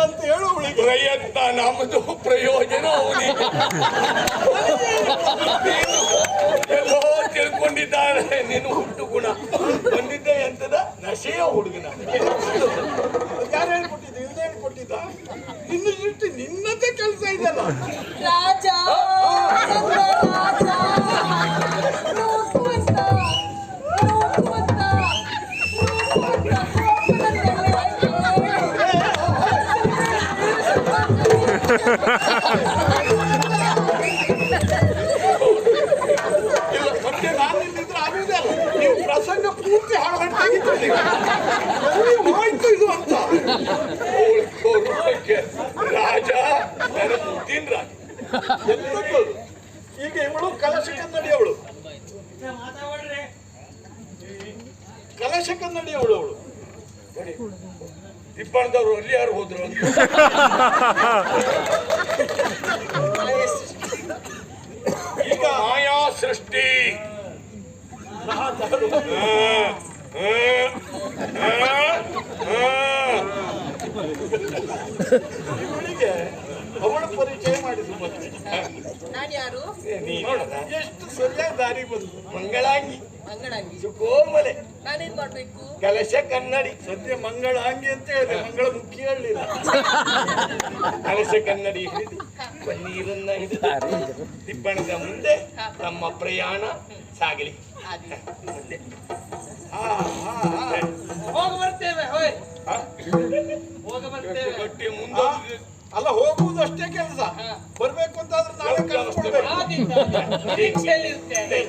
ಅಂತ ಹೇಳು ಅವಳಿಗೆ. ಪ್ರಯತ್ನ ನಮ್ಮದು, ಪ್ರಯೋಜನ ಅವನಿಗೆ. ಎಲ್ಲೋ ತಿಳ್ಕೊಂಡಿದ್ದಾರೆ ನೀನು ಹುಟ್ಟು ಗುಣ. ಬಂದಿದ್ದೆ ಎಂತದ ನಶೆಯ ಹುಡುಗನ. ಯಾರು ಹೇಳ್ಕೊಟ್ಟಿದ್ದ? ಇವ್ನು ಹೇಳ್ಕೊಟ್ಟಿದ್ದ? ನಿನ್ನ ದೃಷ್ಟಿ ನಿನ್ನದೇ ಕೆಲಸ ಇದೆಯಲ್ಲ. ರಾಜ ಇಲ್ಲ ಮತ್ತೆ ನಾನು ಇಲ್ಲಿದ್ರೆ ಆಗುವುದೇ ಅಲ್ಲ. ನೀವು ಪ್ರಸಂಗ ಪೂರ್ತಿ ಹಾಳಾಗಿದ್ದೀರಿ. ಹೋಯ್ತು ಇದು ಅಂತ. ರಾಜ ನನ್ನ ಮುದ್ದಿನ ರಾಜ. ಎಂತದ್ದು? ಈಗ ಇವಳು ಕಲಶ ಕನ್ನಡಿ ಅವಳು. ಕಲಶ ಕನ್ನಡಿ ಅವಳು. ತಿಪ್ಪಣದವ್ರು ಅಲ್ಲಿ ಯಾರು ಹೋದ್ರು ಅಂತ. ಈಗ ಮಾಯಾ ಸೃಷ್ಟಿ. ಇವಳಿಗೆ ಅವಳ ಪರಿಚಯ ಮಾಡಿದ್ರು. ಮತ್ತೆ ನಾನು ಯಾರು? ಎಷ್ಟು ಸರಿಯಾಗಿ ದಾರಿ ಬಂದು. ಮಂಗಳಾಂಗಿ, ಅಂಗಡಂಗಿ. ಕೋಮಲೆ, ನಾನೇನ್ ಮಾಡ್ಬೇಕು? ಕಲಶ ಕನ್ನಡಿ. ಸದ್ಯ ಮಂಗಳಾಂಗಿ ಅಂತ ಹೇಳಿದೆ, ಮಂಗಳ ಮುಖಿ ಹೇಳಲಿಲ್ಲ. ಕಲಶ ಕನ್ನಡಿ ಹಿಡಿದು ಪನ್ನೀರನ್ನ ಹಿಡಿದು ತಿಪ್ಪಣದ ಮುಂದೆ ನಮ್ಮ ಪ್ರಯಾಣ ಸಾಗಲಿ. ಮುಂದೆ ಹೋಗ ಬರ್ತೇವೆ. ಹೋಯ್ ಹ? ಹೋಗ ಬರ್ತೇವೆ. ಗಟ್ಟಿ ಮುಂದೆ ಅಲ್ಲ, ಹೋಗುವುದು ಅಷ್ಟೇ ಕೆಲಸ. ಬರ್ಬೇಕು ಅಂತಾದ್ರೆ ನಾಳೆ ಕಳಿಸ್ಕೊಡ್ಬೇಕು. ನಿರೀಕ್ಷೆಯಲ್ಲಿ ಇರ್ತೇನೆ.